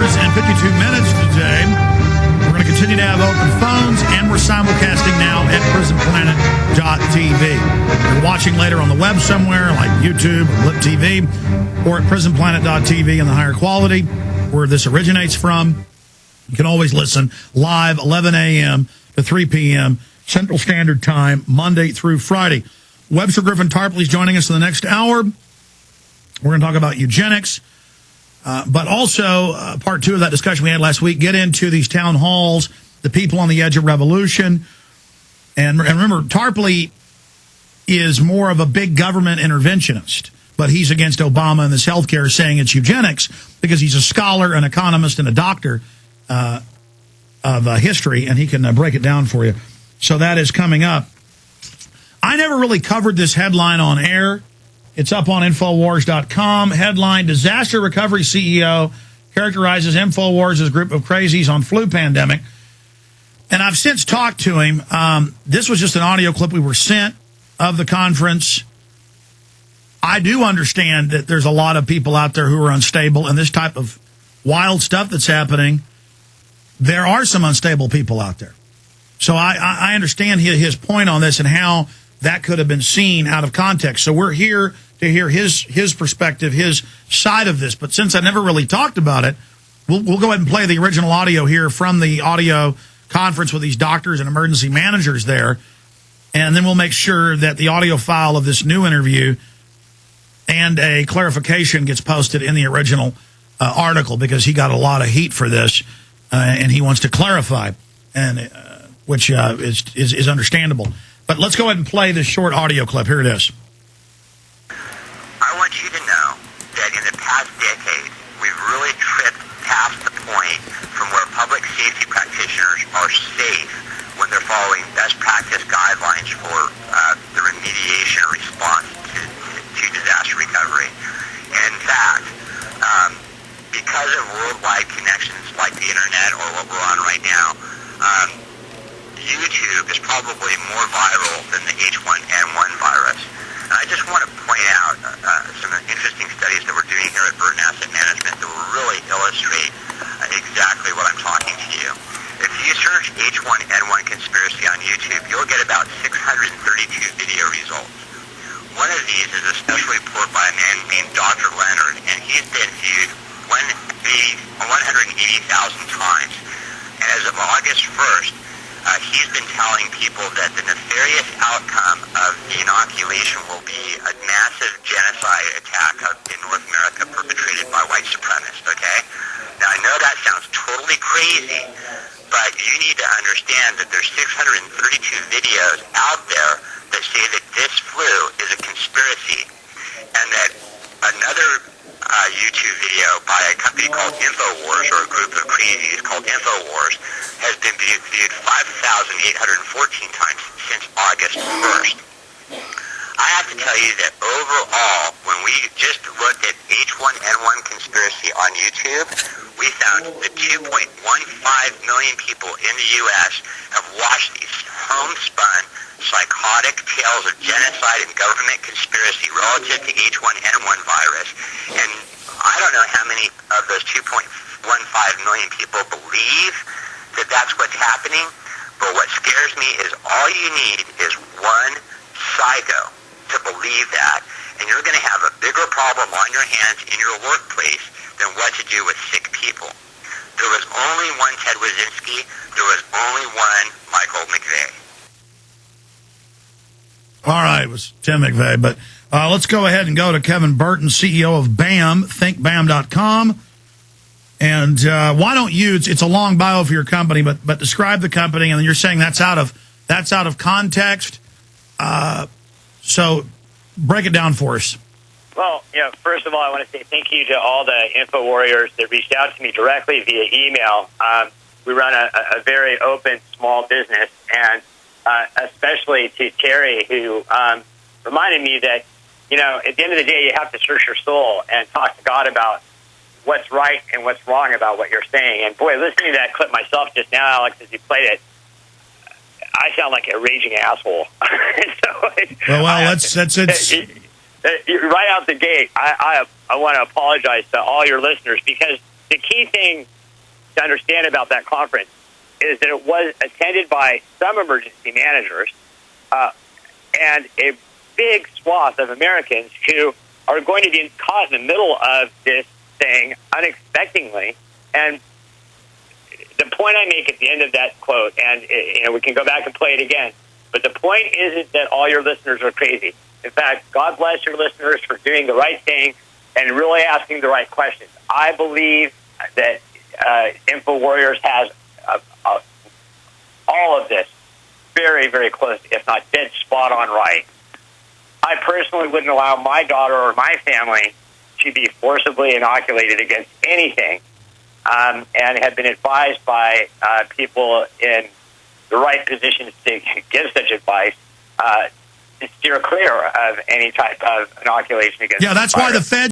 hours and 52 minutes today. We're going to continue to have open phones, and we're simulcasting now at prisonplanet.tv. You're watching later on the web somewhere, like YouTube or Blip TV, or at prisonplanet.tv in the higher quality, where this originates from. You can always listen live 11 a.m. to 3 p.m. Central Standard Time, Monday through Friday. Webster Griffin Tarpley is joining us in the next hour. We're going to talk about eugenics, but also part two of that discussion we had last week, get into these town halls, the people on the edge of revolution. And remember, Tarpley is more of a big government interventionist, but he's against Obama and this healthcare, saying it's eugenics because he's a scholar, an economist, and a doctor of history, and he can break it down for you. So that is coming up. I never really covered this headline on air. It's up on Infowars.com. Headline, Disaster Recovery CEO characterizes Infowars as a group of crazies on flu pandemic. And I've since talked to him. This was just an audio clip we were sent of the conference. I do understand that there's a lot of people out there who are unstable, and this type of wild stuff that's happening, there are some unstable people out there. So I understand his point on this and how that could have been seen out of context. So we're here to hear his perspective, his side of this. But since I never really talked about it, we'll go ahead and play the original audio here from the audio conference with these doctors and emergency managers there. And then we'll make sure that the audio file of this new interview and a clarification gets posted in the original article, because he got a lot of heat for this, and he wants to clarify, and which is understandable. But let's go ahead and play this short audio clip. Here it is. I want you to know that in the past decade, we've really tripped past the point from where public safety practitioners are safe when they're following best practice guidelines for the remediation or response to disaster recovery. And in fact, because of worldwide connections like the internet or what we're on right now, YouTube is probably more viral than the H1N1 virus. And I just want to point out some interesting studies that we're doing here at Burton Asset Management that will really illustrate exactly what I'm talking to you. If you search H1N1 conspiracy on YouTube, you'll get about 632 video results. One of these is a special report by a man named Dr. Leonard, and he's been viewed 180,000 times. And as of August 1st, he's been telling people that the nefarious outcome of the inoculation will be a massive genocide attack in North America perpetrated by white supremacists, okay? Now, I know that sounds totally crazy, but you need to understand that there's 632 videos out there that say that this flu is a conspiracy, and that another YouTube video by a company called Infowars, or a group of crazies called Infowars, has been viewed 5,814 times since August 1st. I have to tell you that overall, when we just looked at H1N1 conspiracy on YouTube, we found that 2.15 million people in the U.S. have watched these homespun, psychotic tales of genocide and government conspiracy relative to H1N1 virus. And I don't know how many of those 2.15 million people believe that that's what's happening, but what scares me is all you need is one psycho to believe that, and you're going to have a bigger problem on your hands in your workplace than what to do with sick people. There was only one Ted Wyszynski. There was only one Michael McVeigh. All right, it was Tim McVeigh, but let's go ahead and go to Kevin Burton, CEO of BAM, thinkbam.com. And why don't you? It's a long bio for your company, but describe the company, and then you're saying that's out of context. So break it down for us. Well, first of all, I want to say thank you to all the info warriors that reached out to me directly via email. We run a very open small business, and especially to Terry, who reminded me that at the end of the day, you have to search your soul and talk to God about what's right and what's wrong about what you're saying. And boy, listening to that clip myself just now, Alex, as you played it, I sound like a raging asshole. That's right out the gate. I want to apologize to all your listeners, because the key thing to understand about that conference is that it was attended by some emergency managers and a big swath of Americans who are going to be caught in the middle of this thing unexpectedly. And the point I make at the end of that quote, and we can go back and play it again, but the point isn't that all your listeners are crazy. In fact, God bless your listeners for doing the right thing and really asking the right questions. I believe that InfoWarriors has all of this very, very close, if not dead spot on right. I personally wouldn't allow my daughter or my family to be forcibly inoculated against anything, and have been advised by people in the right positions to give such advice to steer clear of any type of inoculation against. Yeah, that's why the Fed